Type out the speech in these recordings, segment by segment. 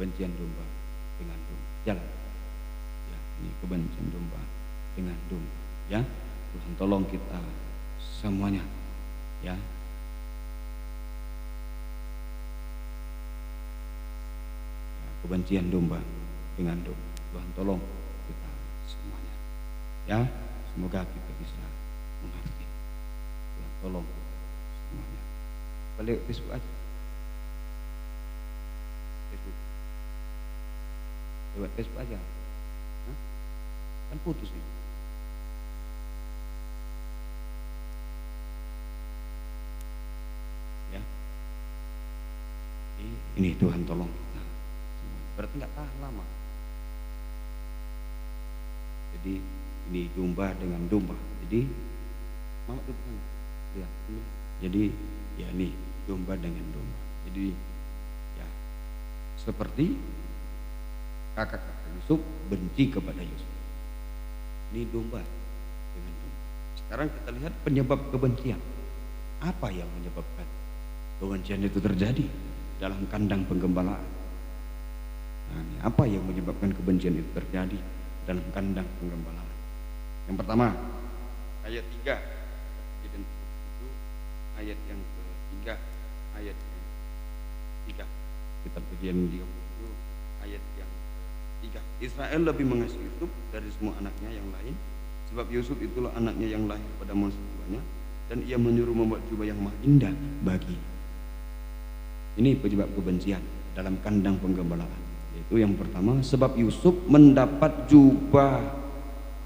kebencian domba dengan domba. Jalan. Ya, ini kebencian domba dengan domba. Ya, Tuhan tolong kita semuanya. Ya. Kebencian domba dengan domba. Tuhan tolong kita semuanya. Ya, semoga kita bisa mengerti. Tuhan tolong kita semuanya. Balik Facebook aja. Facebook. Lewat Facebook aja. Hah? Kan putus ini. Ya. Ini Tuhan tolong kita. Berarti nggak tahan lama. Jadi ini domba dengan domba. Jadi mama tuh kan lihat ini. Jadi ya ini domba dengan domba. Jadi ya seperti kakak-kakak Yusuf benci kepada Yusuf. Ini domba dengan domba. Sekarang kita lihat penyebab kebencian. Apa yang menyebabkan kebencian itu terjadi dalam kandang penggembalaan? Nah, apa yang menyebabkan kebencian itu terjadi dalam kandang penggembalaan? Yang pertama, ayat 3 Kejadian itu ayat yang ketiga, ayat yang ketiga. Kitab Kejadian 30 ayat yang ketiga. Israel lebih mengasihi Yusuf dari semua anaknya yang lain, sebab Yusuf itulah anaknya yang lahir pada masa tuanya, dan ia menyuruh membuat jubah yang maha indah bagi. Ini penyebab kebencian dalam kandang penggembalaan. Yaitu yang pertama, sebab Yusuf mendapat jubah,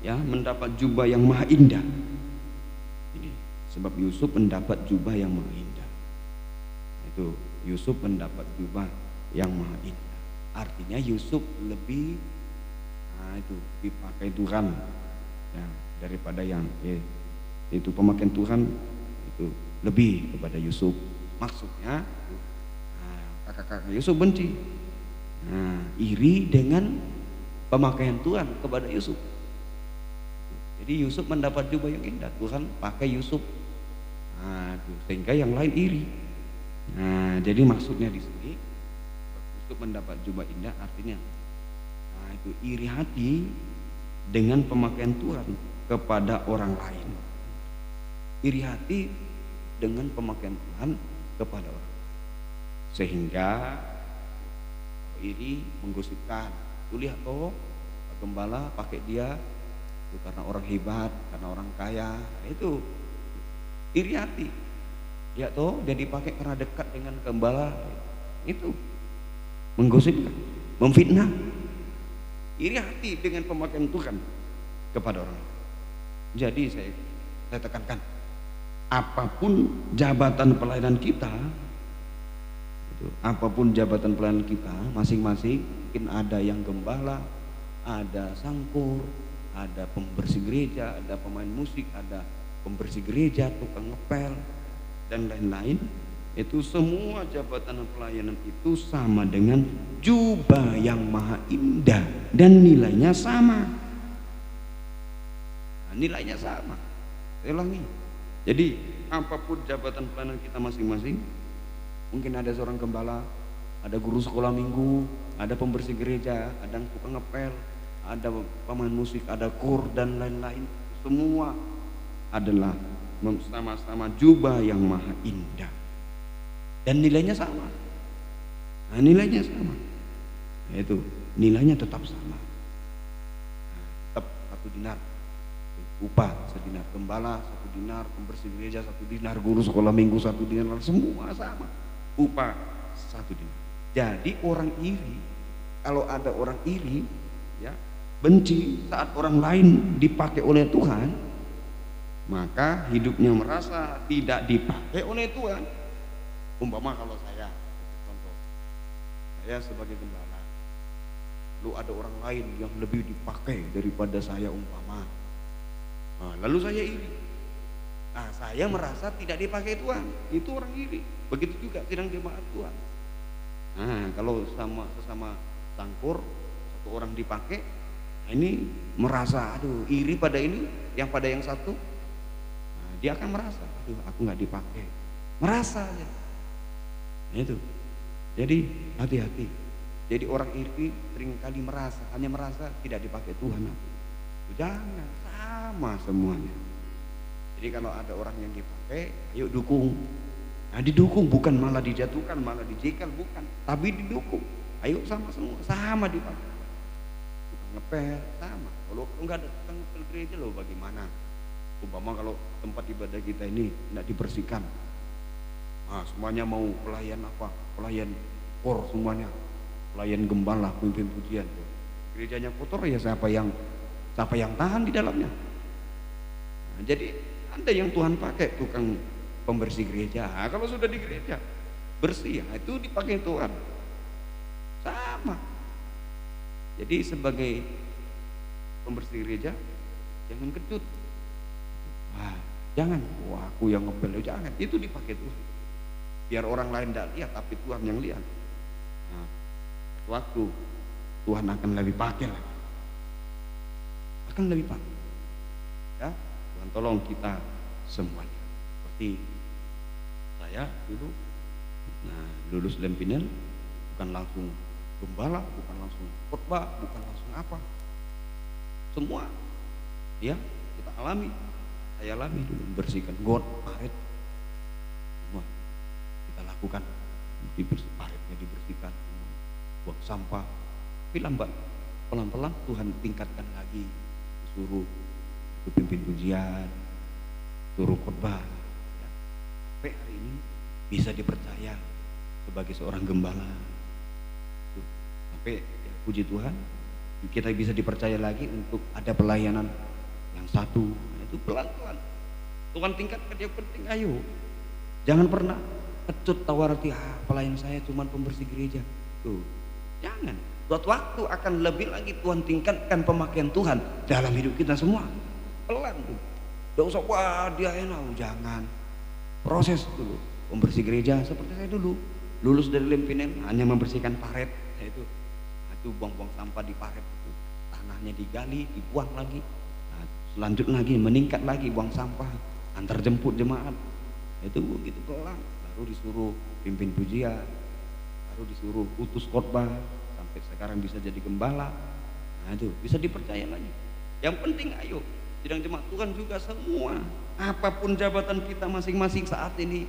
ya, mendapat jubah yang maha indah. Ini sebab Yusuf mendapat jubah yang maha indah. Itu Yusuf mendapat jubah yang maha indah. Artinya Yusuf lebih, itu dipakai Tuhan, ya, daripada yang itu pemakaian Tuhan itu lebih kepada Yusuf. Maksudnya, kakak-kakak Yusuf benci. Iri dengan pemakaian Tuhan kepada Yusuf. Jadi Yusuf mendapat jubah yang indah, Tuhan pakai Yusuf. Sehingga yang lain iri. Jadi maksudnya di sini Yusuf mendapat jubah indah artinya itu iri hati dengan pemakaian Tuhan kepada orang lain. Iri hati dengan pemakaian Tuhan kepada orang lain. Sehingga iri menggosipkan, tuh lihat toh gembala pakai dia itu karena orang hebat, karena orang kaya, itu iri hati. Ya toh dia dipakai karena dekat dengan gembala, itu menggosipkan, memfitnah. Iri hati dengan pemakaian Tuhan kepada orang lain. Jadi saya tekankan, apapun jabatan pelayanan kita, apapun jabatan pelayanan kita masing-masing, mungkin ada yang gembala, ada sangkur, ada pembersih gereja, ada pemain musik, ada pembersih gereja, tukang ngepel, dan lain-lain. Itu semua jabatan pelayanan itu sama dengan jubah yang maha indah dan nilainya sama. Nilainya sama. Saya ulangi. Jadi apapun jabatan pelayanan kita masing-masing, mungkin ada seorang gembala, ada guru sekolah minggu, ada pembersih gereja, ada tukang ngepel, ada pemain musik, ada kur dan lain-lain. Semua adalah sama-sama jubah yang maha indah dan nilainya sama. Nilainya sama. Yaitu nilainya tetap sama. Tetap 1 dinar. Upah 1 dinar, gembala 1 dinar, pembersih gereja 1 dinar, guru sekolah minggu 1 dinar, semua sama. Upah 1 dinar. Jadi orang iri, kalau ada orang iri, ya, benci saat orang lain dipakai oleh Tuhan, maka hidupnya merasa tidak dipakai oleh Tuhan. Umpama kalau saya, contoh, saya sebagai gembala, lalu ada orang lain yang lebih dipakai daripada saya umpama, lalu saya iri. Saya merasa tidak dipakai Tuhan, itu orang iri. Begitu juga sidang jemaat Tuhan. Kalau sesama sangkur, satu orang dipakai, ini merasa aduh iri pada ini, yang pada yang satu, dia akan merasa aduh aku nggak dipakai, merasa aja. Itu. Jadi hati-hati Jadi orang iri seringkali hanya merasa tidak dipakai Tuhan. Jangan, sama semuanya. Jadi kalau ada orang yang dipakai, ayo dukung. Nah, didukung, bukan malah dijatuhkan, malah dijegal, bukan, tapi didukung. Ayo sama semua, sama dipakai. Tukang ngepel sama. Kalau nggak ada tukang ngepel gereja loh, bagaimana? Umpama kalau tempat ibadah kita ini tidak dibersihkan, nah semuanya mau pelayan apa? Pelayan kor semuanya, pelayan gembala, pimpin pujian. Gerejanya kotor ya siapa yang tahan di dalamnya? Nah, jadi ada yang Tuhan pakai tukang pembersih gereja. Nah, kalau sudah di gereja bersih, nah, itu dipakai Tuhan. Sama. Jadi sebagai pembersih gereja jangan kecut. Wah, jangan. Wah, aku yang ngepel, jangan. Itu dipakai Tuhan. Biar orang lain tidak lihat, tapi Tuhan yang lihat. Nah, waktu Tuhan akan lebih pakai lagi. Akan lebih pakai. Ya, Tuhan tolong kita semuanya. Seperti saya dulu, nah lulus Lempinel, bukan langsung gembala, bukan langsung khotbah, bukan langsung apa. Semua, ya kita alami. Saya alami dulu, bersihkan got, paret, semua kita lakukan. Paretnya dibersihkan, buang sampah. Tapi lambat, pelan-pelan Tuhan tingkatkan lagi. Suruh pimpin pujian, suruh khotbah. Ya. Sampai hari ini bisa dipercaya sebagai seorang gembala. Sampai ya, puji Tuhan, kita bisa dipercaya lagi untuk ada pelayanan yang satu. Itu pelan-pelan Tuhan tingkatkan. Yang penting ayo, jangan pernah kecut tawarti, pelayan saya cuma pembersih gereja. Tuh, jangan. Suatu waktu akan lebih lagi Tuhan tingkatkan pemakaian Tuhan dalam hidup kita semua. Pelan tuh, tidak usah wah dia enak, jangan. Proses dulu pembersih gereja. Seperti saya dulu lulus dari Lempinel hanya membersihkan paret, itu buang-buang sampah di paret itu, tanahnya digali, dibuang lagi. Lanjut lagi, meningkat lagi, buang sampah, antar jemput jemaat, itu begitu pelan. Baru disuruh pimpin pujian, baru disuruh utus khotbah, sampai sekarang bisa jadi gembala. Nah itu bisa dipercaya lagi. Yang penting ayo, sidang jemaat Tuhan juga semua, apapun jabatan kita masing-masing saat ini,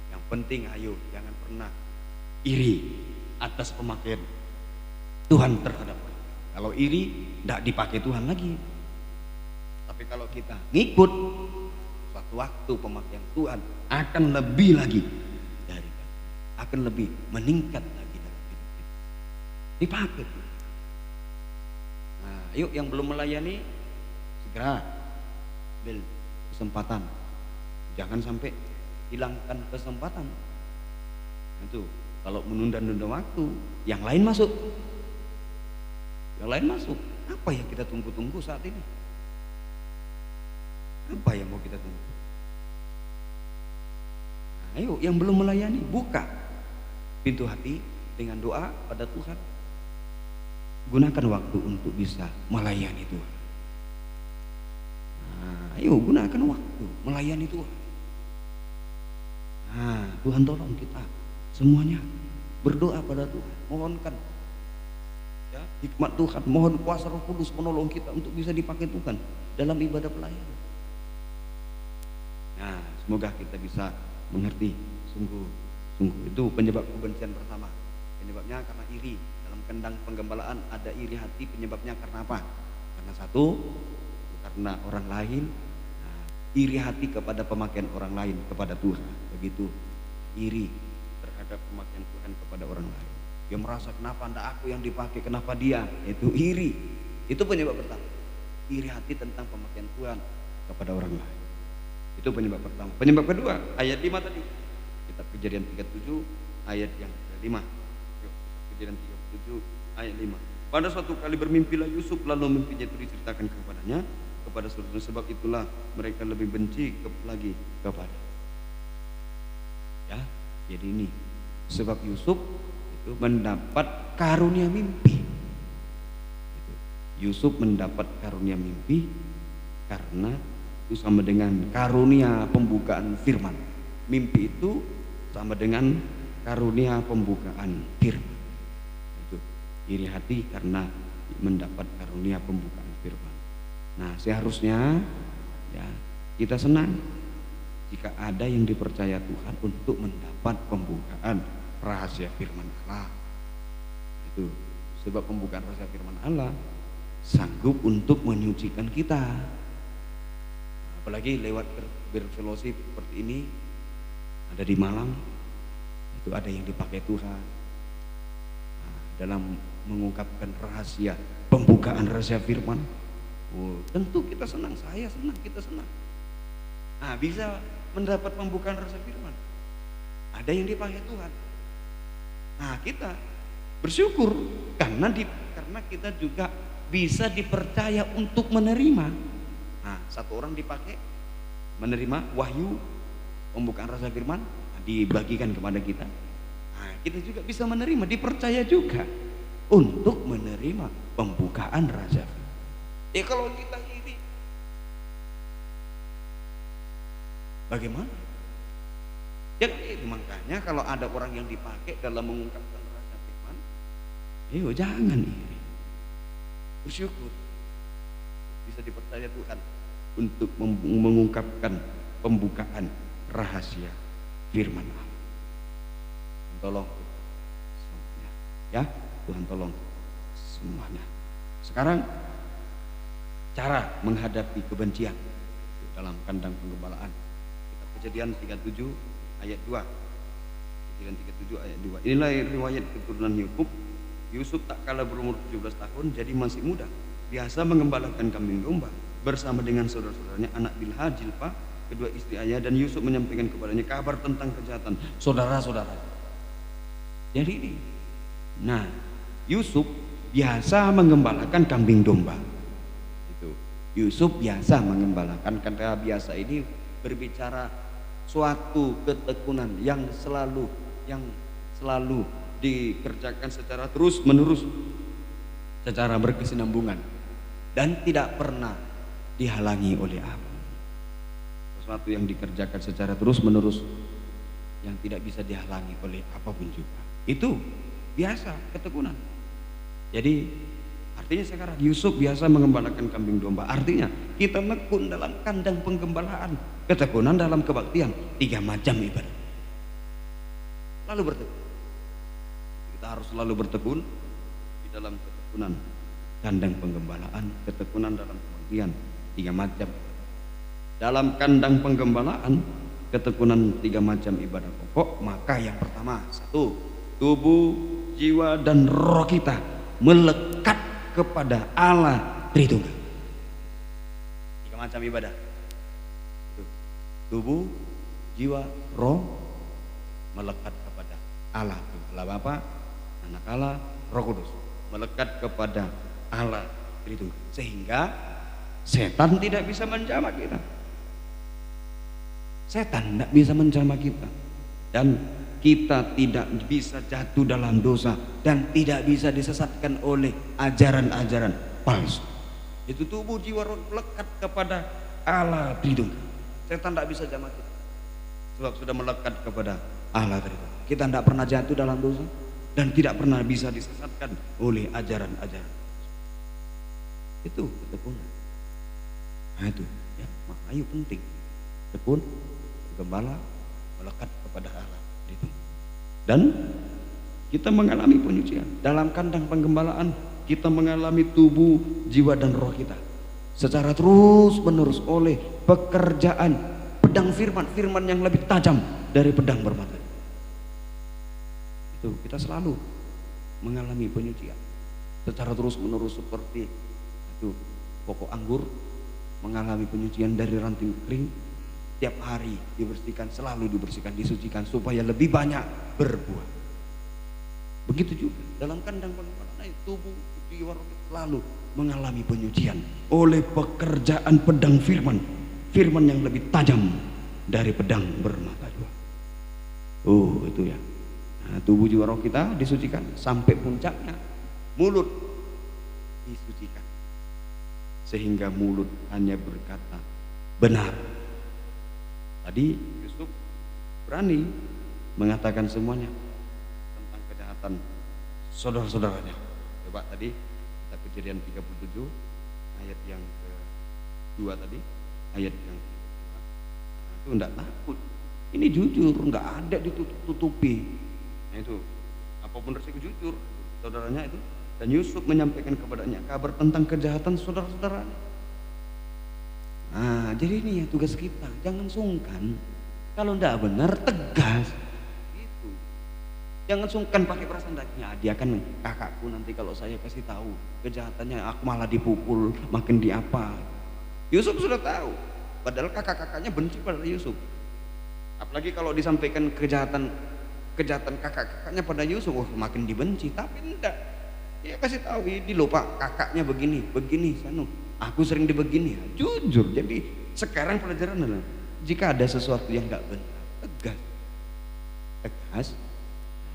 yang penting ayo jangan pernah iri atas pemakaian Tuhan terhadap kita. Kalau iri, tidak dipakai Tuhan lagi. Tapi kalau kita ngikut, suatu waktu pemakaian Tuhan akan lebih lagi dari kita, akan lebih meningkat lagi dalam hidup kita. Dipakai. Nah, yuk yang belum melayani segera ambil kesempatan. Jangan sampai hilangkan kesempatan. Itu kalau menunda-nunda waktu, yang lain masuk. Yang lain masuk. Apa yang kita tunggu-tunggu saat ini? Apa yang mau kita tunggu? Nah, ayo yang belum melayani, buka pintu hati dengan doa pada Tuhan. Gunakan waktu untuk bisa melayani Tuhan. Nah, ayo gunakan waktu melayani Tuhan. Nah, Tuhan tolong kita semuanya berdoa pada Tuhan, mohonkan ya, hikmat Tuhan, mohon kuasa Roh Kudus menolong kita untuk bisa dipakai Tuhan dalam ibadah pelayanan. Nah, semoga kita bisa mengerti sungguh itu penyebab kebencian pertama. Penyebabnya karena iri. Dalam kandang penggembalaan ada iri hati, penyebabnya karena apa? Karena satu, karena orang lain. Nah, iri hati kepada pemakaian orang lain kepada Tuhan. Begitu iri terhadap pemakaian Tuhan kepada orang lain. Dia merasa kenapa tidak aku yang dipakai, kenapa dia? Itu iri. Itu penyebab pertama. Iri hati tentang pemakaian Tuhan kepada orang lain. Itu penyebab pertama. Penyebab kedua, ayat 5 tadi. Kitab Kejadian 37 ayat yang ke-5. Kejadian 37 ayat 5. Pada suatu kali bermimpilah Yusuf, lalu mimpinya itu diceritakan kepadanya, kepada saudara, sebab itulah mereka lebih benci lagi kepada. Ya, jadi ini sebab Yusuf itu mendapat karunia mimpi. Yusuf mendapat karunia mimpi karena itu sama dengan karunia pembukaan firman. Mimpi itu sama dengan karunia pembukaan firman. Itu iri hati karena mendapat karunia pembukaan firman. Nah, seharusnya ya kita senang jika ada yang dipercaya Tuhan untuk mendapat pembukaan rahasia firman Allah. Itu sebab pembukaan rahasia firman Allah sanggup untuk menyucikan kita. Apalagi lewat berfellowship seperti ini, ada di Malang, itu ada yang dipakai Tuhan dalam mengungkapkan rahasia pembukaan rahasia firman. Tentu kita senang, saya senang, kita senang. Bisa mendapat pembukaan rahasia firman, ada yang dipakai Tuhan. Kita bersyukur karena kita juga bisa dipercaya untuk menerima. Satu orang dipakai menerima wahyu pembukaan rahasia firman, dibagikan kepada kita. Kita juga bisa menerima, dipercaya juga untuk menerima pembukaan rahasia firman. Kalau kita iri, bagaimana? Jadi makanya kalau ada orang yang dipakai dalam mengungkapkan rahasia firman, jangan iri, bersyukur bisa dipercaya Tuhan untuk mengungkapkan pembukaan rahasia firman Allah. Tolong semuanya, ya Tuhan tolong semuanya. Sekarang cara menghadapi kebencian dalam kandang penggembalaan. Kita Kejadian 37 ayat 2. Kejadian 37 ayat 2. Inilah riwayat keturunan Yakub. Yusuf tak kalah berumur 17 tahun, jadi masih muda, biasa mengembalakan kambing domba bersama dengan saudara-saudaranya anak Bilha, Jilpa, kedua istri ayah, dan Yusuf menyampaikan kepadanya kabar tentang kejahatan saudara-saudara. Jadi ini, Yusuf biasa mengembalakan kambing domba. Itu Yusuf biasa mengembalakan. Kata biasa ini berbicara suatu ketekunan yang selalu dikerjakan secara terus menerus, secara berkesinambungan, dan tidak pernah dihalangi oleh apa. Sesuatu yang dikerjakan secara terus menerus yang tidak bisa dihalangi oleh apapun juga. Itu biasa ketekunan. Jadi artinya sekarang Yusuf biasa mengembalakan kambing domba. Artinya kita tekun dalam kandang penggembalaan, ketekunan dalam kebaktian, 3 macam ibadah. Lalu bertekun. Kita harus selalu bertekun di dalam ketekunan kandang penggembalaan, ketekunan dalam kebaktian, 3 macam. Dalam kandang penggembalaan, ketekunan 3 macam ibadah pokok. Maka yang pertama, 1, tubuh, jiwa, dan roh kita melekat kepada Allah Tritunggal. 3 macam ibadah. Tubuh, jiwa, roh melekat kepada Allah. Allah Bapa, Anak Allah, Roh Kudus, melekat kepada Allah Tritunggal, sehingga setan tidak bisa menjamah kita. Setan tidak bisa menjamah kita, dan kita tidak bisa jatuh dalam dosa, dan tidak bisa disesatkan oleh ajaran-ajaran palsu. Itu tubuh, jiwa, roh melekat kepada Allah Tritunggal. Setan tidak bisa jamah kita, sebab sudah melekat kepada Allah Tritunggal. Kita tidak pernah jatuh dalam dosa dan tidak pernah bisa disesatkan oleh ajaran-ajaran. Itu ketekunan. Itu ya, makanya penting tekun, gembala, melekat kepada Allah itu. Dan kita mengalami penyucian dalam kandang penggembalaan. Kita mengalami tubuh, jiwa, dan roh kita secara terus menerus oleh pekerjaan pedang firman yang lebih tajam dari pedang bermata. Itu kita selalu mengalami penyucian secara terus menerus, seperti itu pokok anggur mengalami penyucian dari ranting kering, tiap hari dibersihkan, selalu dibersihkan, disucikan supaya lebih banyak berbuah. Begitu juga dalam kandang penggembalaan, tubuh, jiwa, roh selalu mengalami penyucian oleh pekerjaan pedang firman yang lebih tajam dari pedang bermata dua. Itu ya. Tubuh, jiwa, roh kita disucikan sampai puncaknya mulut disucikan, sehingga mulut hanya berkata benar. Tadi Yusuf berani mengatakan semuanya tentang kejahatan saudara-saudaranya. Coba tadi kita Kejadian 37 ayat yang kedua tadi, ayat yang kedua, itu enggak takut. Ini jujur, enggak ada ditutup-tutupi. Nah itu, apapun resiko jujur, saudaranya itu. Dan Yusuf menyampaikan kepadanya kabar tentang kejahatan saudara-saudaranya. Nah, jadi ini ya tugas kita, jangan sungkan. Kalau enggak benar, tegas. Gitu. Jangan sungkan pakai perasaan dagingnya. Dia kan kakakku, nanti kalau saya kasih tahu kejahatannya, aku malah dipukul, makin diapa. Yusuf sudah tahu, padahal kakak-kakaknya benci pada Yusuf. Apalagi kalau disampaikan kejahatan kakak-kakaknya pada Yusuf, makin dibenci. Tapi enggak, dia kasih tahu, ini loh Pak, kakaknya begini, aku sering dibegini. Jujur. Jadi sekarang pelajaran adalah, jika ada sesuatu yang enggak benar,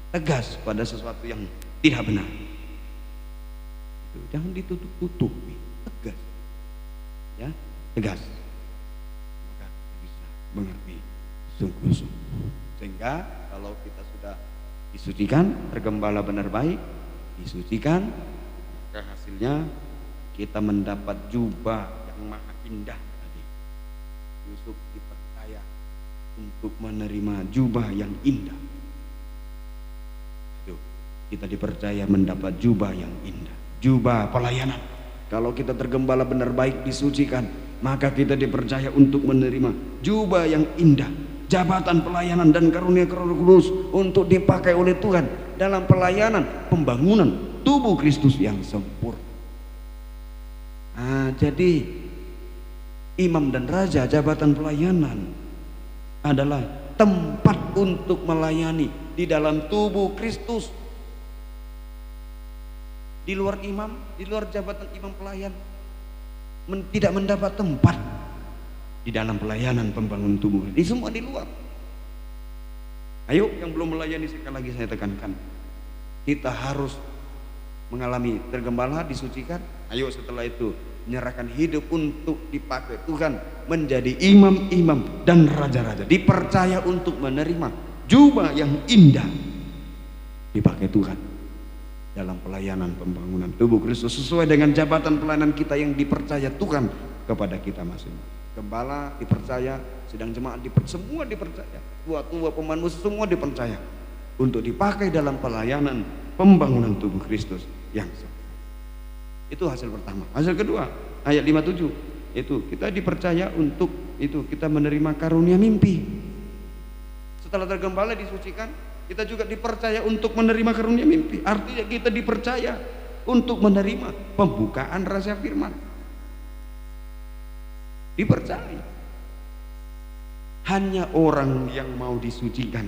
tegas pada sesuatu yang tidak benar. Itu jangan ditutup-tutupi, tegas. Ya, tegas. Maka kita bisa mengerti sungguh-sungguh. Sehingga kalau kita sudah disucikan, tergembala benar baik, disucikan, maka hasilnya kita mendapat jubah yang maha indah tadi. Yusuf dipercaya untuk menerima jubah yang indah. Itu, kita dipercaya mendapat jubah yang indah, jubah pelayanan. Kalau kita tergembala benar baik, disucikan, maka kita dipercaya untuk menerima jubah yang indah, jabatan pelayanan dan karunia-karunia kudus untuk dipakai oleh Tuhan dalam pelayanan pembangunan tubuh Kristus yang sempurna. Nah, jadi imam dan raja, jabatan pelayanan adalah tempat untuk melayani di dalam tubuh Kristus. Di luar imam, di luar jabatan imam pelayan, tidak mendapat tempat di dalam pelayanan pembangun tubuh. Ini semua di luar. Ayo yang belum melayani, sekali lagi saya tekankan, kita harus mengalami tergembala, disucikan. Ayo setelah itu menyerahkan hidup untuk dipakai Tuhan menjadi imam-imam dan raja-raja, dipercaya untuk menerima jubah yang indah dipakai Tuhan dalam pelayanan pembangunan tubuh Kristus sesuai dengan jabatan pelayanan kita yang dipercaya Tuhan kepada kita masing-masing. Gembala dipercaya, sedang jemaat semua dipercaya, tua-tua pemandu semua dipercaya untuk dipakai dalam pelayanan pembangunan tubuh Kristus yang sempurna. Itu hasil pertama. Hasil kedua, ayat 57, itu kita dipercaya untuk itu kita menerima karunia mimpi. Setelah tergembala, disucikan, kita juga dipercaya untuk menerima karunia mimpi. Artinya kita dipercaya untuk menerima pembukaan rahasia firman. Dipercaya. Hanya orang yang mau disucikan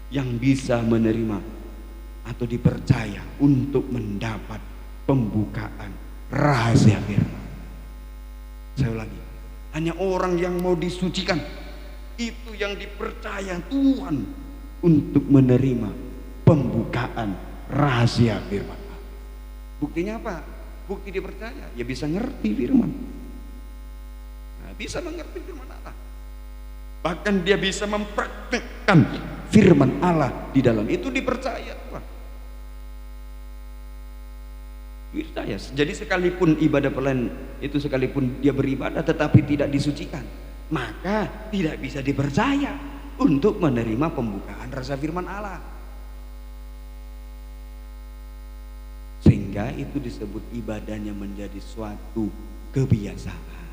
yang bisa menerima atau dipercaya untuk mendapat pembukaan rahasia firman. Saya ulangi, hanya orang yang mau disucikan itu yang dipercaya Tuhan untuk menerima pembukaan rahasia firman. Buktinya apa? Bukti dipercaya, ya bisa ngerti firman. Nah, bisa mengerti firman Allah. Bahkan dia bisa mempraktikkan firman Allah di dalam itu, dipercaya Tuhan. Dipercaya. Jadi sekalipun ibadah pelayan itu, sekalipun dia beribadah tetapi tidak disucikan, maka tidak bisa dipercaya untuk menerima pembukaan rahasia firman Allah. Sehingga itu disebut ibadahnya menjadi suatu kebiasaan.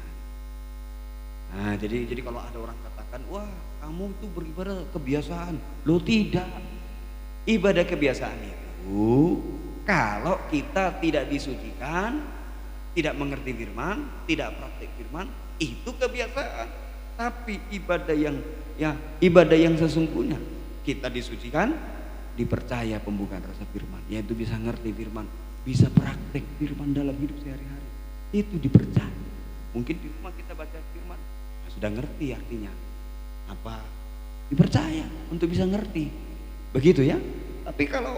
Nah, jadi kalau ada orang katakan, wah kamu itu beribadah kebiasaan. Loh, tidak. Ibadah kebiasaan itu kalau kita tidak disucikan, tidak mengerti firman, tidak praktik firman, itu kebiasaan. Tapi ibadah yang sesungguhnya, kita disucikan, dipercaya pembukaan rasa firman, yaitu bisa ngerti firman, bisa praktik firman dalam hidup sehari-hari, itu dipercaya. Mungkin di rumah kita baca firman, sudah ngerti artinya apa, dipercaya untuk bisa ngerti, begitu ya. Tapi kalau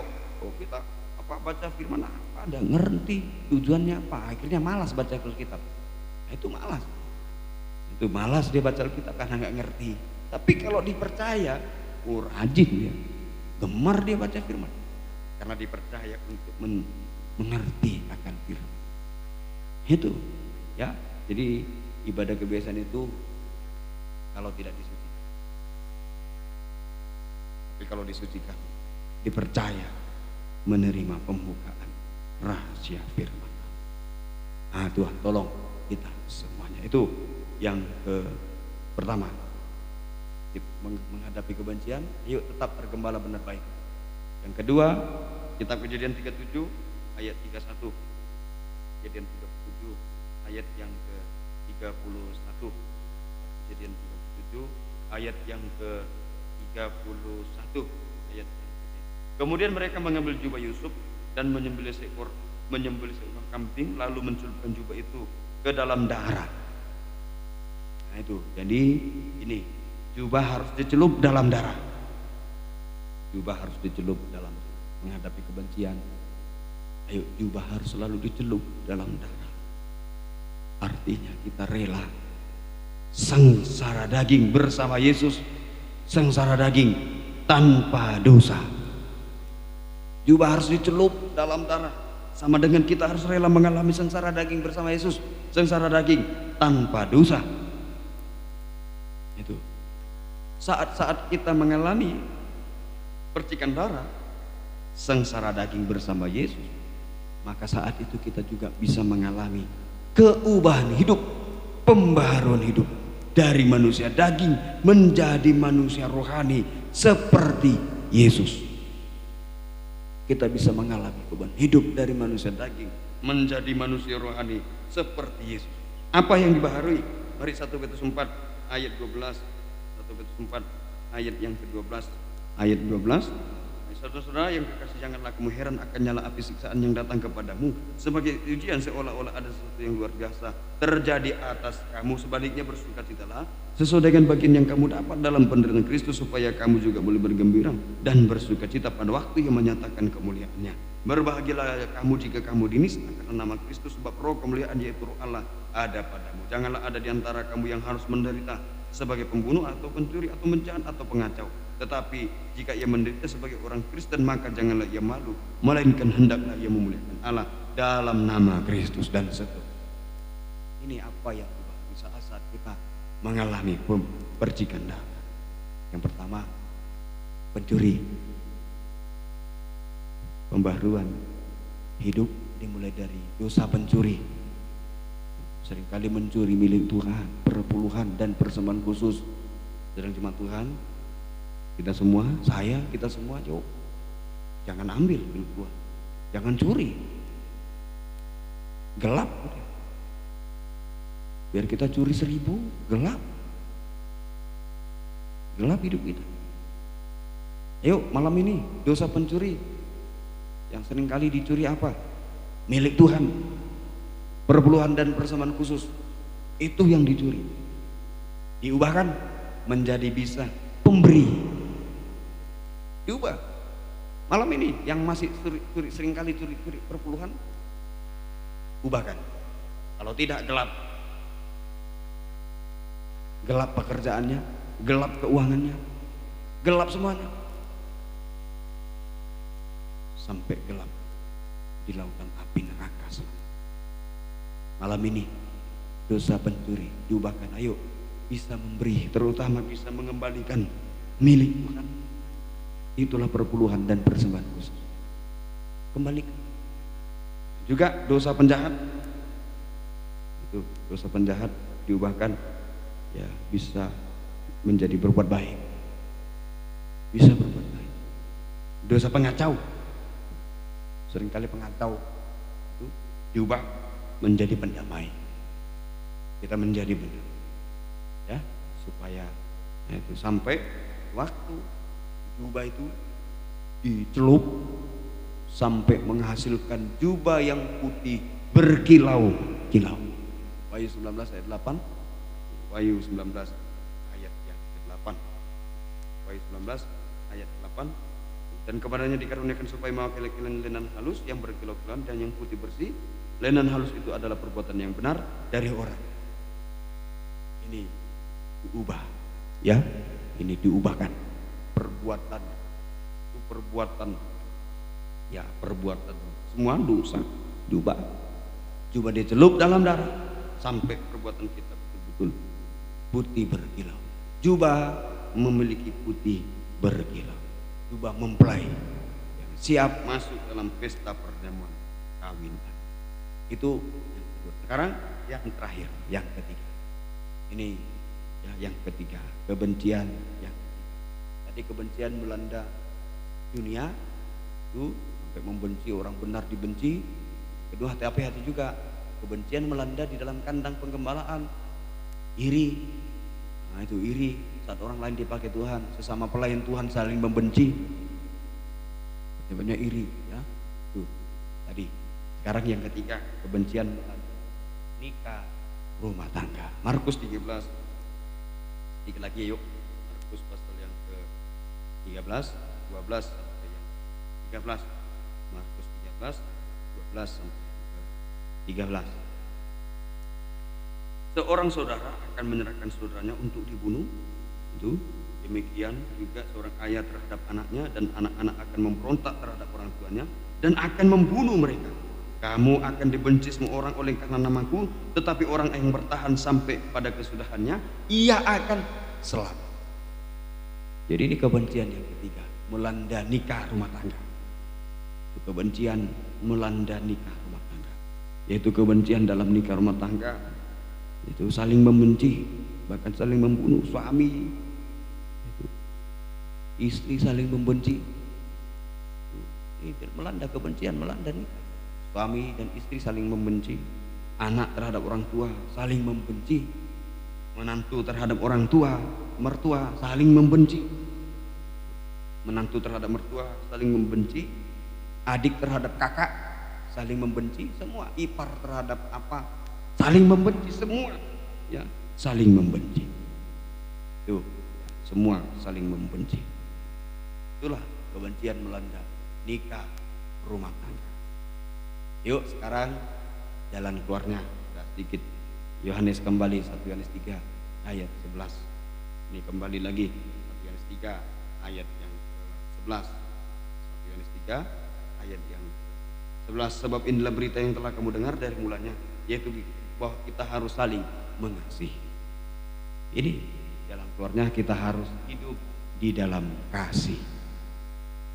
kita baca firman apa, ada ngerti tujuannya apa, akhirnya malas baca Alkitab. Nah, itu malas dia baca Alkitab karena nggak ngerti. Tapi kalau dipercaya, rajin dia, gemar dia baca firman karena dipercaya untuk mengerti akan firman. Itu ya. Jadi ibadah kebiasaan itu kalau tidak disucikan, tapi kalau disucikan dipercaya menerima pembukaan rahasia firman. Nah, Tuhan tolong kita semuanya. Itu yang pertama, menghadapi kebencian, yuk tetap bergembala benar baik. Yang kedua, kitab Kejadian 37 ayat 31. Kejadian 37 ayat yang ke-31. Kejadian 37 ayat yang ke-31 ayat yang kemudian mereka mengambil jubah Yusuf dan menyembelih seekor kambing, lalu mencelupkan jubah itu ke dalam darah. Nah itu, jadi ini jubah harus dicelup dalam darah. Jubah harus dicelup dalam menghadapi kebencian. Ayo, jubah harus selalu dicelup dalam darah. Artinya kita rela sengsara daging bersama Yesus, sengsara daging tanpa dosa. Jubah harus dicelup dalam darah, sama dengan kita harus rela mengalami sengsara daging bersama Yesus, sengsara daging tanpa dosa. Itu saat-saat kita mengalami percikan darah, sengsara daging bersama Yesus, maka saat itu kita juga bisa mengalami keubahan hidup, pembaharuan hidup dari manusia daging menjadi manusia rohani seperti Yesus. Kita bisa mengalami perubahan hidup dari manusia daging menjadi manusia rohani seperti Yesus. Apa yang dibaharui? Mari 1 Petrus 4 ayat 12. 1 Petrus 4 ayat yang ke-12. Ayat 12. Saudara-saudara yang kekasih, janganlah kamu heran akan nyala api siksaan yang datang kepadamu sebagai ujian seolah-olah ada sesuatu yang luar biasa terjadi atas kamu. Sebaliknya bersukacitalah sesuai dengan bagian yang kamu dapat dalam penderitaan Kristus, supaya kamu juga boleh bergembira dan bersukacita pada waktu yang menyatakan kemuliaannya. Berbahagialah kamu jika kamu dinista karena nama Kristus, sebab roh kemuliaan yaitu roh Allah ada padamu. Janganlah ada di antara kamu yang harus menderita sebagai pembunuh atau pencuri atau penjahat atau pengacau. Tetapi jika ia menderita sebagai orang Kristen, maka janganlah ia malu, melainkan hendaklah ia memuliakan Allah dalam nama Kristus dan seterusnya. Ini apa yang dibaharui saat kita mengalami percikan darah. Yang pertama, pencuri. Pembaharuan hidup dimulai dari dosa pencuri. Seringkali mencuri milik Tuhan, perpuluhan dan persembahan khusus. Sedang jemaat Tuhan, kita semua, kita semua, yuk, jangan ambil milik Tuhan, jangan curi, gelap. Biar kita curi 1000, gelap hidup kita. Ayo, malam ini dosa pencuri yang seringkali dicuri apa? Milik Tuhan, perpuluhan dan persembahan khusus, itu yang dicuri. Diubahkan menjadi bisa pemberi. Diubah. Malam ini yang masih seringkali curi perpuluhan, ubahkan. Kalau tidak, gelap pekerjaannya, gelap keuangannya, gelap semuanya, sampai gelap di lautan api neraka. Malam ini dosa pencuri diubahkan. Ayo, bisa memberi, terutama bisa mengembalikan milik Tuhan. Itulah perpuluhan dan persembahan khusus. Kembalikan. Juga dosa penjahat, itu dosa penjahat diubahkan, ya bisa menjadi berbuat baik, bisa berbuat baik. Dosa pengacau, seringkali pengacau itu diubah menjadi pendamai. Kita menjadi benar, ya, supaya itu sampai waktu jubah itu dicelup sampai menghasilkan jubah yang putih berkilau-kilau. Wahyu 19 ayat 8. Wahyu 19 ayat yang ke-8. Wahyu 19 ayat 8. Dan kepadanya dikaruniakan supaya memakai lenan halus yang berkilau-kilauan dan yang putih bersih. Lenan halus itu adalah perbuatan yang benar dari orang. Ini diubah, ya. Ini diubahkan. Perbuatan itu perbuatan ya perbuatan semua dosa. Jubah dicelup dalam darah sampai perbuatan kita betul-betul putih berkilau. Jubah memiliki putih berkilau. Jubah mempelai yang siap masuk dalam pesta perjamuan kawin. Itu yang kedua. Sekarang yang terakhir, yang ketiga. Ini ya, yang ketiga, kebencian yang ketiga. Tadi kebencian melanda dunia itu sampai membenci, orang benar dibenci. Kedua, hati-hati juga kebencian melanda di dalam kandang penggembalaan. Iri. Nah itu iri, saat orang lain dipakai Tuhan, sesama pelayan Tuhan saling membenci. Sebenarnya iri ya. Tuh tadi. Sekarang yang ketiga, kebencian melanda nikah rumah tangga. Markus 13. Sedikit lagi yuk. Markus pasal yang ke 13, 12 sampai yang 13. Markus 13, 12 sampai ke 13. Seorang saudara akan menyerahkan saudaranya untuk dibunuh. Itu demikian juga seorang ayah terhadap anaknya, dan anak-anak akan memberontak terhadap orang tuanya dan akan membunuh mereka. Kamu akan dibenci semua orang oleh karena namaku, tetapi orang yang bertahan sampai pada kesudahannya, ia akan selamat. Jadi ini kebencian yang ketiga, melanda nikah rumah tangga. Itu kebencian melanda nikah rumah tangga, yaitu kebencian dalam nikah rumah tangga itu saling membenci, bahkan saling membunuh. Suami itu, istri saling membenci. Ini melanda kebencian, melanda nikah. Suami dan istri saling membenci, anak terhadap orang tua saling membenci, menantu terhadap orang tua, mertua saling membenci, menantu terhadap mertua saling membenci, adik terhadap kakak saling membenci, semua ipar terhadap apa saling membenci, semua ya saling membenci. Tuh, semua saling membenci. Itulah kebencian melanda nikah rumah tangga. Yuk sekarang jalan keluarnya sedikit. Yohanes kembali 1 Yohanes 3 ayat 11. Ini kembali lagi 1 Yohanes 3 ayat yang 11. 1 Yohanes 3 ayat yang 11. Sebab inilah berita yang telah kamu dengar dari mulanya, yaitu bahwa kita harus saling mengasihi. Ini jalan keluarnya, kita harus hidup di dalam kasih.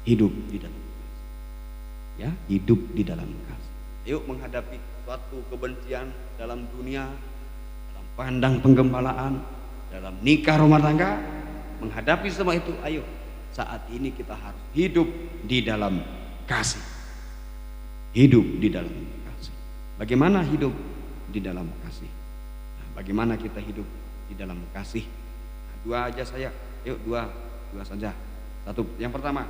Hidup di dalam kasih. Ya, hidup di dalam kasih. Yuk menghadapi suatu kebencian dalam dunia, dalam pandang penggembalaan, dalam nikah rumah tangga, menghadapi semua itu. Ayo, saat ini kita harus hidup di dalam kasih. Hidup di dalam kasih. Bagaimana hidup di dalam kasih? Nah, bagaimana kita hidup di dalam kasih? Nah, dua aja saya. Yuk dua saja. Satu, yang pertama,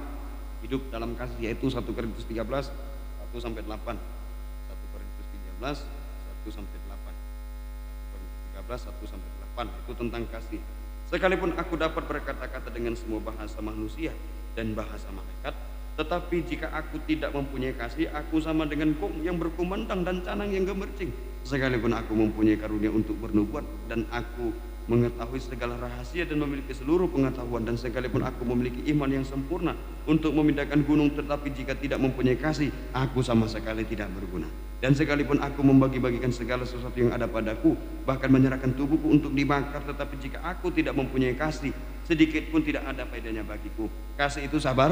hidup dalam kasih, yaitu 1 Korintus 13 1 sampai 8. 1 sampai 8. 1 Korintus 13 1 sampai 8 itu tentang kasih. Sekalipun aku dapat berkata-kata dengan semua bahasa manusia dan bahasa malaikat, tetapi jika aku tidak mempunyai kasih, aku sama dengan gong yang berkumandang dan canang yang gemercing. Sekalipun aku mempunyai karunia untuk bernubuat dan aku mengetahui segala rahasia dan memiliki seluruh pengetahuan, dan sekalipun aku memiliki iman yang sempurna untuk memindahkan gunung, tetapi jika tidak mempunyai kasih, aku sama sekali tidak berguna. Dan sekalipun aku membagi-bagikan segala sesuatu yang ada padaku, bahkan menyerahkan tubuhku untuk dibakar, tetapi jika aku tidak mempunyai kasih, sedikit pun tidak ada faedahnya bagiku. Kasih itu sabar,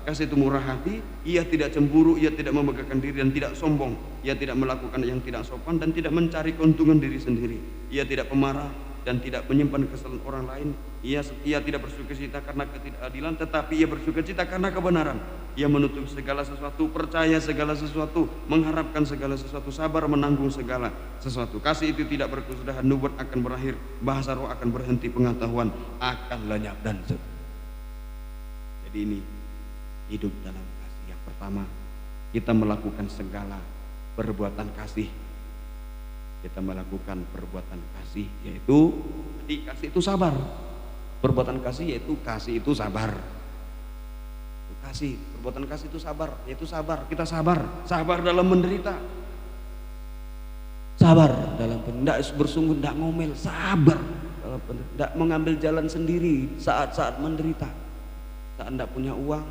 kasih itu murah hati, ia tidak cemburu, ia tidak membanggakan diri dan tidak sombong, ia tidak melakukan yang tidak sopan dan tidak mencari keuntungan diri sendiri, ia tidak pemarah dan tidak menyimpan kesalahan orang lain, ia tidak bersukacita karena ketidakadilan, tetapi ia bersukacita karena kebenaran. Ia menutup segala sesuatu, percaya segala sesuatu, mengharapkan segala sesuatu, sabar menanggung segala sesuatu. Kasih itu tidak berkesudahan, nubuat akan berakhir, bahasa roh akan berhenti, pengetahuan akan lenyap dan Jadi ini hidup dalam kasih. Yang pertama, kita melakukan segala perbuatan kasih. Kita melakukan perbuatan kasih, yaitu tadi kasih itu sabar. Perbuatan kasih yaitu kasih itu sabar. Kasih, perbuatan kasih itu sabar, yaitu sabar. Kita sabar dalam menderita. Sabar dalam tidak bersungguh, tidak ngomel, sabar dalam menderita. Tidak mengambil jalan sendiri saat menderita. Saat tidak punya uang,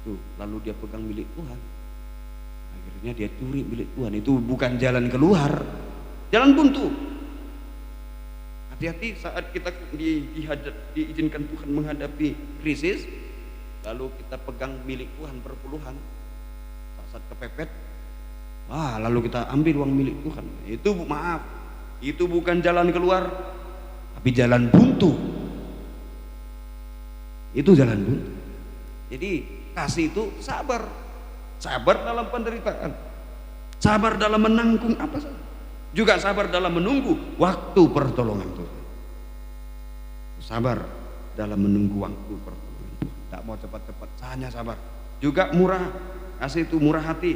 Itu lalu dia pegang milik Tuhan, akhirnya dia curi milik Tuhan. Itu bukan jalan keluar, jalan buntu. Hati-hati saat kita diizinkan Tuhan menghadapi krisis, lalu kita pegang milik Tuhan berpuluhan, saat kepepet, wah lalu kita ambil uang milik Tuhan. Itu maaf, itu bukan jalan keluar, tapi jalan buntu. Itu jalan buntu. Jadi kasih itu sabar, sabar dalam penderitaan, sabar dalam menanggung apa saja, juga sabar dalam menunggu waktu pertolongan Tuhan. Sabar dalam menunggu waktu pertolongan Tuhan. Tak mau cepat-cepat, hanya sabar. Juga murah, kasih itu murah hati.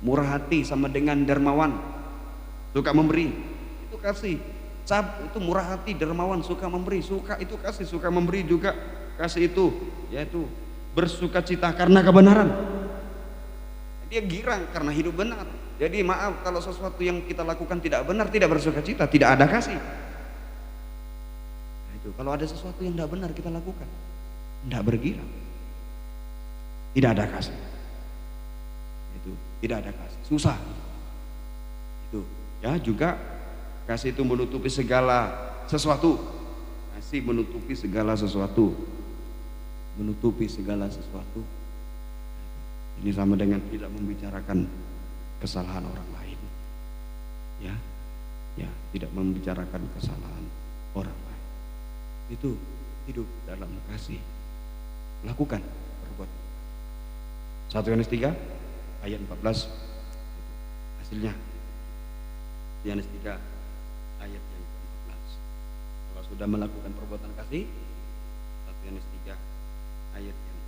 Murah hati sama dengan dermawan, suka memberi. Itu kasih. Itu murah hati, dermawan, suka memberi. Suka itu kasih, suka memberi juga kasih itu, yaitu bersuka cita karena kebenaran. Dia girang karena hidup benar. Jadi maaf kalau sesuatu yang kita lakukan tidak benar, tidak bersuka cita, tidak ada kasih. Nah, itu kalau ada sesuatu yang tidak benar kita lakukan, tidak bergirang, tidak ada kasih. Itu tidak ada kasih, susah. Itu ya juga kasih itu menutupi segala sesuatu. Kasih menutupi segala sesuatu. Menutupi segala sesuatu. Ini sama dengan tidak membicarakan kesalahan orang lain, ya, tidak membicarakan kesalahan orang lain. Itu hidup dalam kasih. Lakukan, berbuat. 1 Yohanes 3 ayat 14 hasilnya. Yohanes 3 ayat yang ke-14. Kalau sudah melakukan perbuatan kasih, 1 Yohanes 3 ayat yang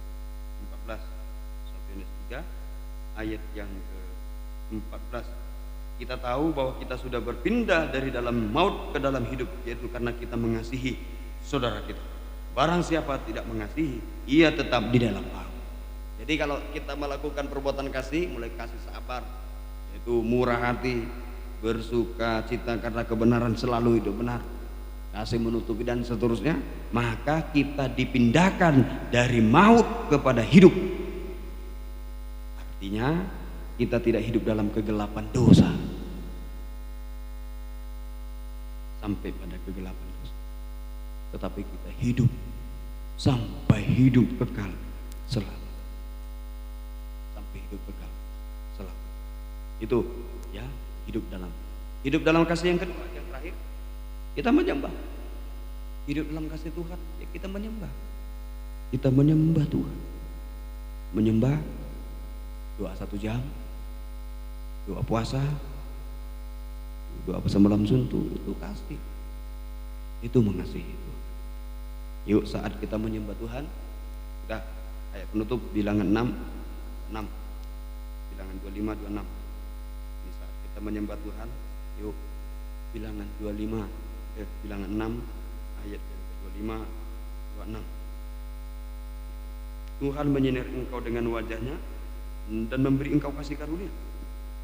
ke-14. 1 Yohanes 3 ayat yang ke-14. Kita tahu bahwa kita sudah berpindah dari dalam maut ke dalam hidup, yaitu karena kita mengasihi saudara kita. Barang siapa tidak mengasihi, ia tetap di dalam maut. Jadi kalau kita melakukan perbuatan kasih, mulai kasih sabar, yaitu murah hati, bersuka cita karena kebenaran, selalu hidup benar, kasih menutupi dan seterusnya, maka kita dipindahkan dari maut kepada hidup. Artinya kita tidak hidup dalam kegelapan dosa sampai pada kegelapan dosa, tetapi kita hidup sampai hidup kekal selalu, sampai hidup kekal selalu. Itu ya, hidup dalam kasih. Yang kedua, yang terakhir, kita menyembah. Hidup dalam kasih Tuhan, ya kita menyembah. Kita menyembah Tuhan. Menyembah, doa 1 jam, doa puasa, doa malam suntuk, itu kasih. Itu mengasihi Tuhan. Yuk saat kita menyembah Tuhan, sudah ayat penutup bilangan 6, bilangan 25, 26. Ini saat kita menyembah Tuhan, yuk bilangan 25, bilangan 6 ayat yang ke-25, 26. Tuhan menyinari engkau dengan wajahnya dan memberi engkau kasih karunia.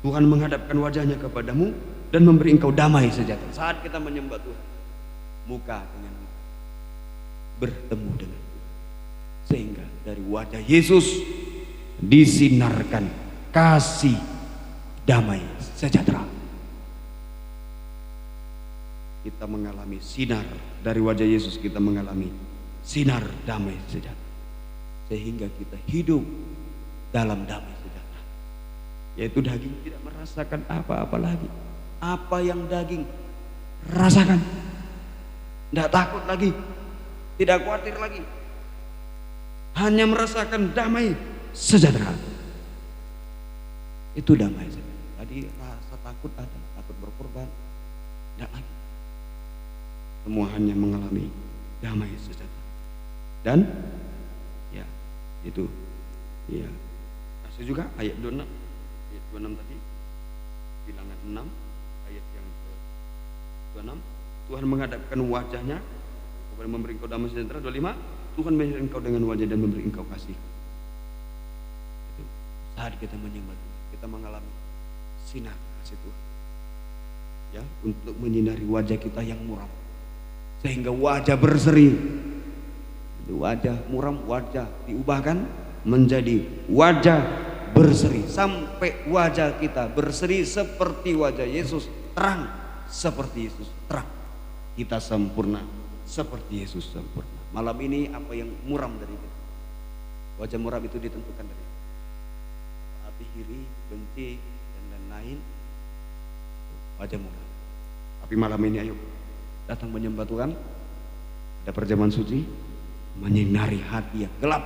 Tuhan menghadapkan wajahnya kepadamu dan memberi engkau damai sejahtera. Saat kita menyembah Tuhan, muka dengan muka, bertemu dengan Tuhan, sehingga dari wajah Yesus disinarkan kasih damai sejahtera. Kita mengalami sinar dari wajah Yesus, kita mengalami sinar damai sejahtera, sehingga kita hidup dalam damai sejahtera, yaitu daging tidak merasakan apa-apa lagi. Apa yang daging rasakan, tidak takut lagi, tidak khawatir lagi, hanya merasakan damai sejahtera. Itu damai sejahtera. Tadi rasa takut ada, takut berkorban, tidak lagi. Semua hanya mengalami damai sejahtera. Dan ya itu ya, kasih juga ayat 26, ayat 26 tadi, bilangan 6 ayat yang ke-26. Tuhan menghadapkan wajahnya kepada memberi engkau damai sejahtera. 25, Tuhan menyinari engkau dengan wajah dan memberi engkau kasih. Itu saat kita menyembah Tuhan, kita mengalami sinar kasih Tuhan, ya, untuk menyinari wajah kita yang muram, sehingga wajah berseri. Wajah muram, wajah diubahkan menjadi wajah berseri, sampai wajah kita berseri seperti wajah Yesus, terang seperti Yesus terang. Kita sempurna seperti Yesus sempurna. Malam ini apa yang muram dari kita? Wajah muram itu ditentukan dari api, iri, benci, dan lain-lain. Wajah muram. Tapi malam ini ayo datang menyembah Tuhan. Ada perjamuan suci menyinari hati yang gelap,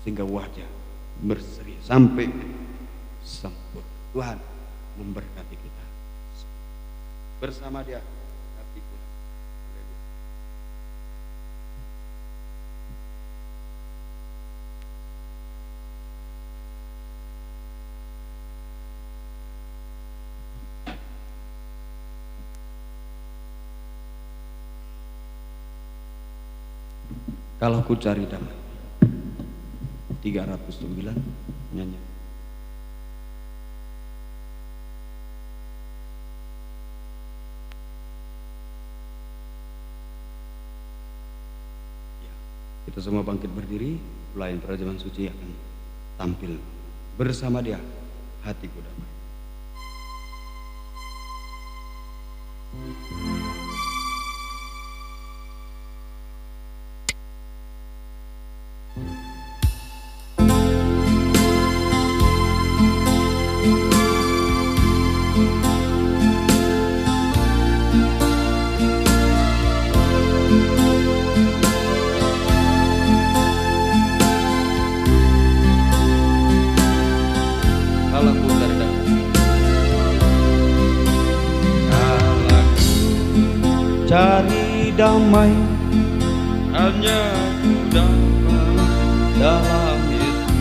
sehingga wajah berseri sampai sempurna. Tuhan memberkati kita bersama Dia. Hatiku. Kalau ku cari damai, 309 nyanyi. Ya, kita semua bangkit berdiri, pelayan perjamuan suci akan tampil bersama Dia. Hatiku damai. Cari damai hanya ku dapat dalam Yesus.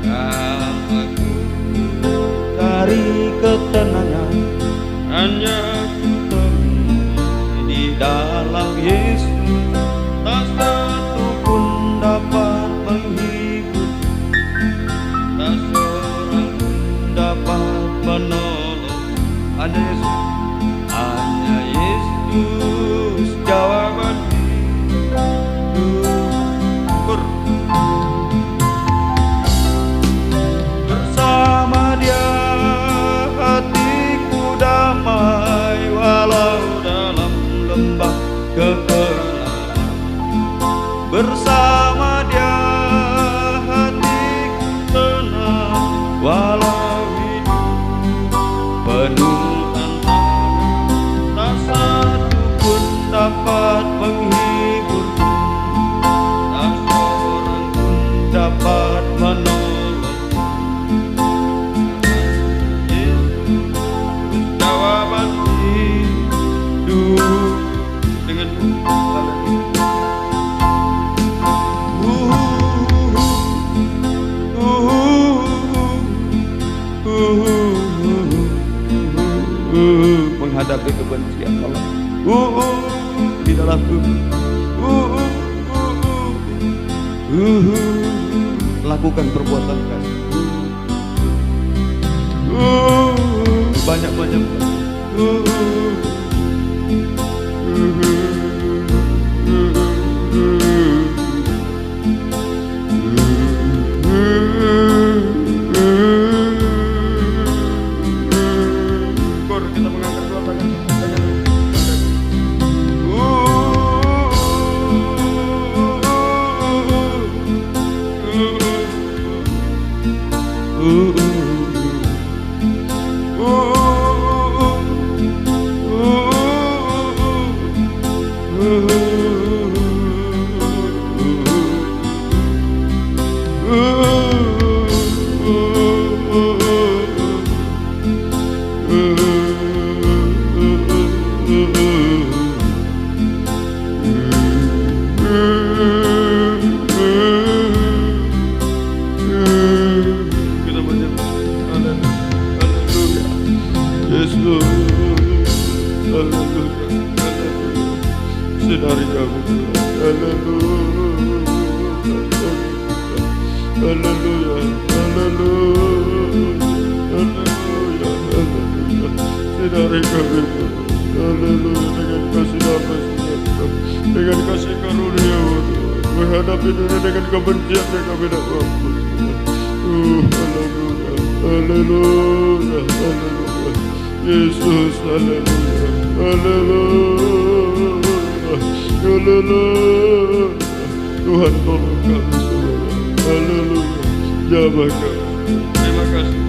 Kalau aku cari ketenangan hanya ku temui di dalam Yesus. Tak satu pun dapat menghibur, tak seorang pun dapat menolong. Hanya Yesus, hanya Yesus jawaban hidup. Bersama Dia hatiku damai, walau dalam lembah kegelapan. Bersama Dia hatiku tenang, walau hidup penuh dapat menghibur, tak seorang pun dapat menolong. Yesus jawaban hidup. Dengan menghadapi kebencian Allah di dalam lakukan perbuatan kasih, banyak-banyak kita mengangkat dua tangan. Kita banyak dengan kebencian yang kami tidak mampu. Haleluya, haleluya, haleluya. Yesus, haleluya, haleluya, haleluya. Tuhan tolong kami semua. Haleluya, jamah kami. Terima kasih.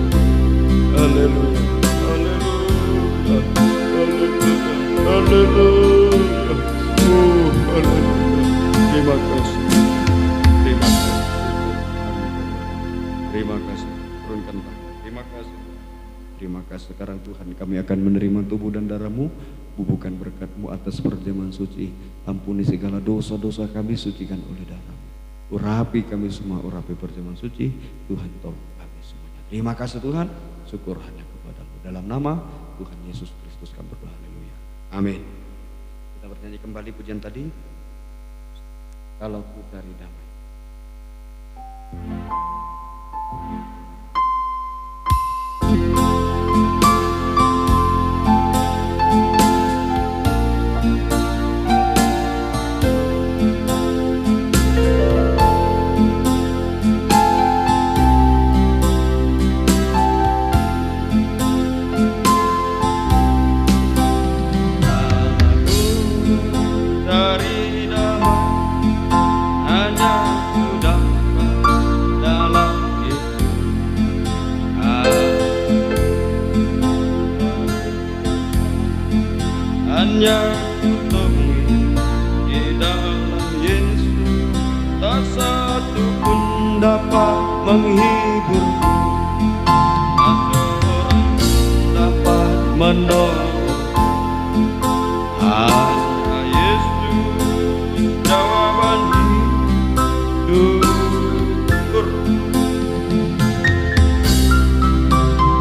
Haleluya, haleluya, haleluya, haleluya. Haleluya. Terima kasih. Terima kasih. Terima kasih. Turunkan tangan. Terima kasih. Terima kasih. Sekarang Tuhan, kami akan menerima tubuh dan darah-Mu, bubuhkan berkat-Mu atas perjamuan suci. Ampuni segala dosa-dosa kami, sucikan oleh darah-Mu. Urapi kami semua, urapi perjamuan suci. Tuhan tolong kami semuanya. Terima kasih Tuhan. Syukur hanya kepada-Mu. Dalam nama Tuhan Yesus Kristus kami berdoa. Haleluya. Amin. Kita bernyanyi kembali pujian tadi. Kalau ku cari damai. Hanya kutemui di dalam Yesus, tak satu pun dapat menghiburku, tak seorang dapat menolong. Hanya Yesus jawaban hidup.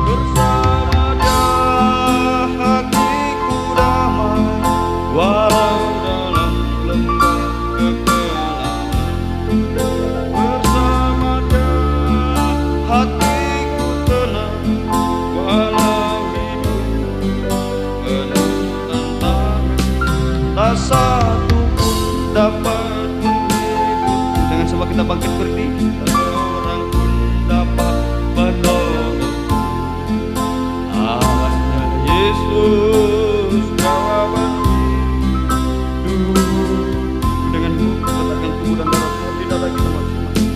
Bersama Dia hatiku damai, walau dalam lembah kegelapan. Bersama Dia hatiku tenang, walau hidup penuh tantangan. Tak satu pun dapat menghibur. Dengan semua kita bangkit berdiri. Tak seorang pun dapat menolong. Hanya Yesus jawaban hidup. Dengan letakkan tubuh dan darah di dada kita masing-masing.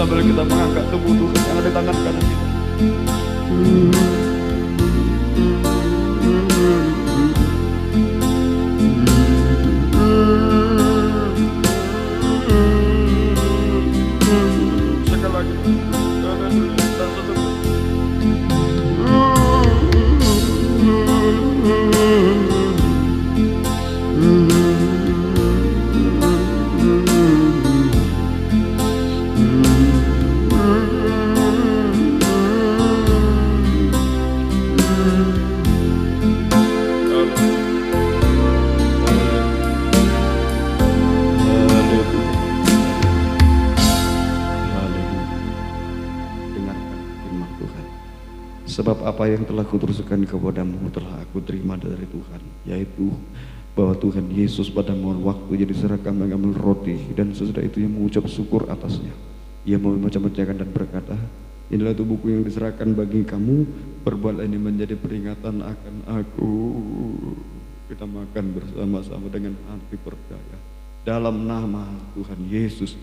Sambil kita mengangkat tubuh Tuhan yang ada di tangan kanan kita. Sekali lagi. Sebab apa yang telah kuteruskan kepadamu telah aku terima dari Tuhan, yaitu bahwa Tuhan Yesus pada malam waktu jadi serahkan mengambil roti, dan sesudah itu ia mengucap syukur atasnya. Ia memecah-mecahkan dan berkata, inilah tubuhku yang diserahkan bagi kamu, perbuatlah ini menjadi peringatan akan aku. Kita makan bersama-sama dengan hati percaya dalam nama Tuhan Yesus.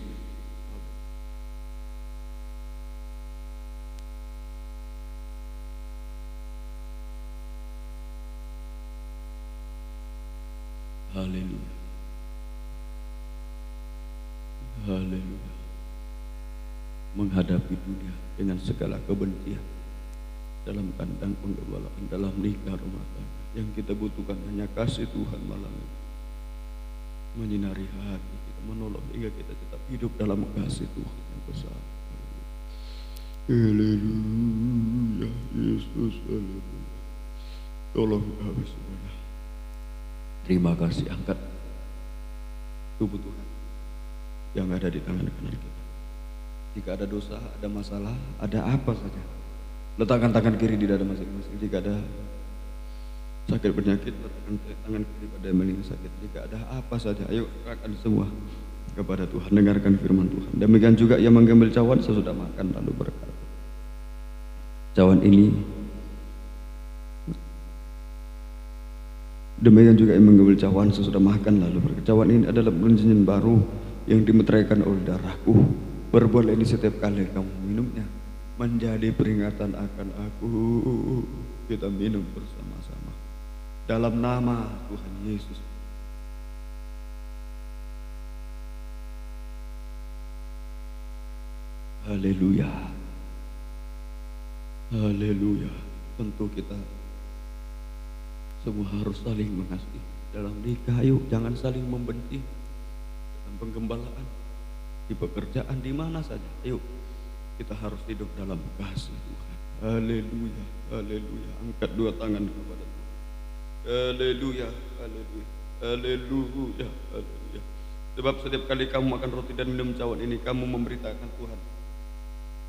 Haleluya. Haleluya. menghadapi dunia dengan segala kebencian dalam kandang penggembalaan, dalam nikah rumah tangga. Yang kita butuhkan hanya kasih Tuhan malam ini, menyinari hati kita, menolong hingga kita tetap hidup dalam kasih Tuhan yang besar. Haleluya, Yesus, haleluya. Tolong kami semuanya. Terima kasih, angkat tubuh Tuhan yang ada di tangan kanan kita. Jika ada dosa, ada masalah, ada apa saja, letakkan tangan kiri di dada masing-masing. Jika ada sakit penyakit, letakkan tangan kiri pada yang sakit. Jika ada apa saja, ayo serahkan semua kepada Tuhan. Dengarkan firman Tuhan. Demikian juga yang mengambil cawan sesudah makan lalu berkata, cawan ini, demikian juga yang mengambil cawan sesudah makan lalu berkata, cawan ini adalah perjanjian baru yang dimeteraikan oleh darahku. Berbuatlah ini setiap kali kamu minumnya menjadi peringatan akan aku. Kita minum bersama-sama dalam nama Tuhan Yesus. Haleluya, haleluya. Tentu kita semua harus saling mengasihi dalam nikah. Ayo jangan saling membenci dalam penggembalaan, di pekerjaan, di mana saja. Ayo kita harus hidup dalam kasih Tuhan. Haleluya, haleluya. Angkat dua tangan kepada Tuhan. Haleluya, haleluya, haleluya, haleluya. Sebab setiap kali kamu makan roti dan minum cawan ini, kamu memberitakan Tuhan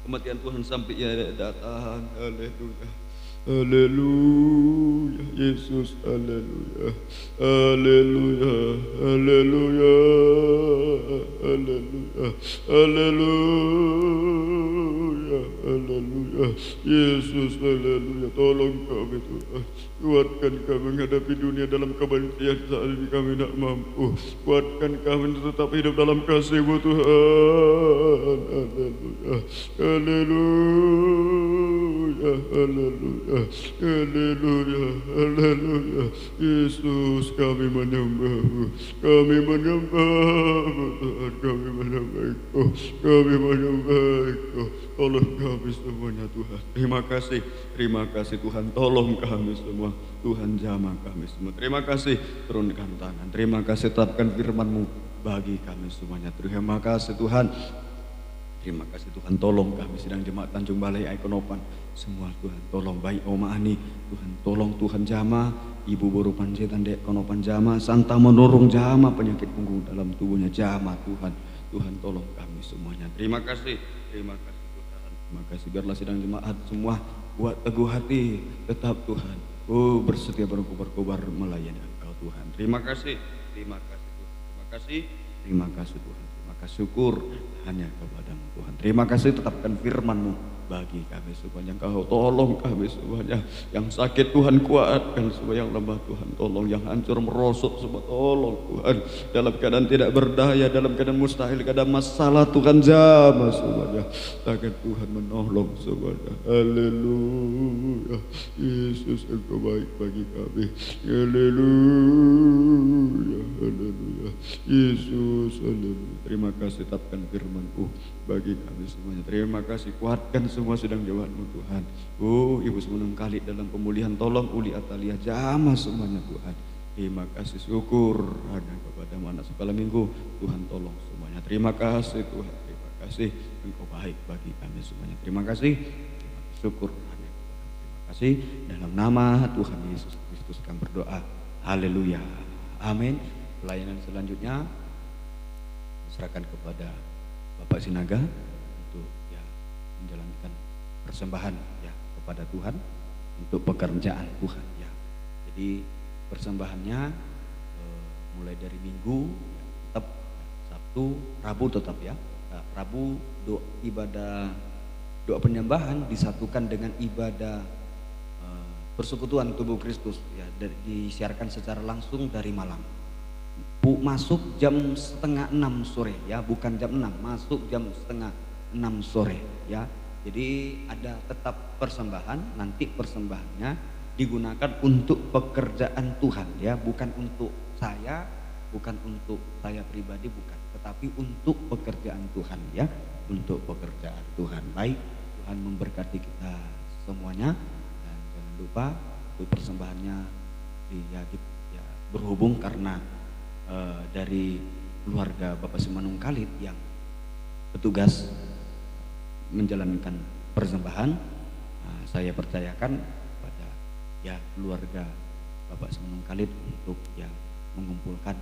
kematian Tuhan sampai ia datang. Haleluya, haleluya, Yesus, haleluya, haleluya, haleluya, haleluya, haleluya, haleluya, Yesus, haleluya. Tolong kami Tuhan, kuatkan kami menghadapi dunia dalam kebencian saat ini kami tidak mampu. Kuatkan kami untuk tetap hidup dalam kasih-Mu Tuhan. Haleluya, haleluya, haleluya, haleluya, haleluya. Yesus, kami menyembah-Mu, kami menyembah-Mu Tuhan, kami menyembah-Mu, kami menyembah-Mu. Tolong kami semuanya Tuhan. Terima kasih Tuhan. Tolong kami semua Tuhan, jamah kami semua. Terima kasih, turunkan tangan. Terima kasih, tetapkan firman-Mu bagi kami semuanya. Terima kasih Tuhan. Terima kasih Tuhan, tolong kami sidang jemaat Tanjung Balai Aikonopan semua Tuhan, tolong baik Oma Ani Tuhan, tolong Tuhan jamah Ibu Boru Panjaitan Dek Konopan jamah, Santa menorong jamah penyakit punggung dalam tubuhnya jamah Tuhan. Tuhan tolong kami semuanya. Terima kasih Tuhan. Terima kasih, biarlah sidang jemaat semua buat teguh hati tetap Tuhan. Oh, bersetia berkobar-kobar melayani Engkau Tuhan. Terima kasih Tuhan. Terima kasih Tuhan. Terima kasih, syukur hanya kepada-Mu Tuhan. Terima kasih, tetapkan firman-Mu bagi kami semuanya. Engkau tolong kami semuanya. Yang sakit Tuhan kuatkan, semua yang lemah Tuhan tolong, yang hancur merosot semua tolong Tuhan. Dalam keadaan tidak berdaya, dalam keadaan mustahil, keadaan masalah Tuhan jamah semuanya. Tangan Tuhan menolong semuanya. Haleluya, Yesus Engkau baik bagi kami. Haleluya, haleluya, Yesus, haleluya. Terima kasih, tetapkan firman-Mu bagi kami semuanya. Terima kasih, kuatkan semua sedang jawab-Mu Tuhan. Oh, Ibu semenung kali dalam pemulihan, tolong Uli Atalia jamah semuanya Tuhan. Terima kasih, syukur hanya kepada mana segala minggu Tuhan tolong semuanya. Terima kasih Tuhan, terima kasih Engkau baik bagi kami semuanya. Terima kasih, syukur hanya kepada. Terima kasih, dalam nama Tuhan Yesus Kristus kami berdoa. Haleluya, amin. Pelayanan selanjutnya serahkan kepada Bapak Sinaga untuk ya menjalankan persembahan ya kepada Tuhan untuk pekerjaan Tuhan ya. Jadi persembahannya mulai dari Minggu ya, tetap Sabtu, Rabu tetap ya. Nah, Rabu ibadah doa penyembahan disatukan dengan ibadah persekutuan tubuh Kristus ya, disiarkan secara langsung dari Malang. Masuk jam 5:30 sore ya, bukan jam 6, masuk jam 5:30 sore ya. Jadi ada tetap persembahan, nanti persembahannya digunakan untuk pekerjaan Tuhan ya, bukan untuk saya pribadi bukan, tetapi untuk pekerjaan Tuhan ya. untuk pekerjaan Tuhan. Baik, Tuhan memberkati kita semuanya, dan jangan lupa untuk persembahannya ya, berhubung karena dari keluarga Bapak Simanung Khalid yang petugas menjalankan persembahan, saya percayakan pada ya keluarga Bapak Simanung Khalid untuk yang mengumpulkan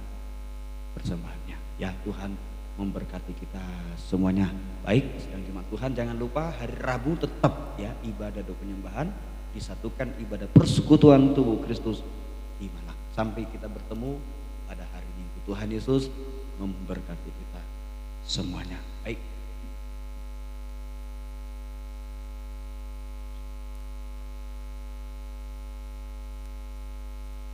persembahannya. Ya, Tuhan memberkati kita semuanya. Baik, sedang jemaat Tuhan, jangan lupa hari Rabu tetap ya ibadah doa penyembahan, disatukan ibadah persekutuan tubuh Kristus di Malang. Sampai kita bertemu pada hari Minggu. Tuhan Yesus memberkati kita semuanya. Baik.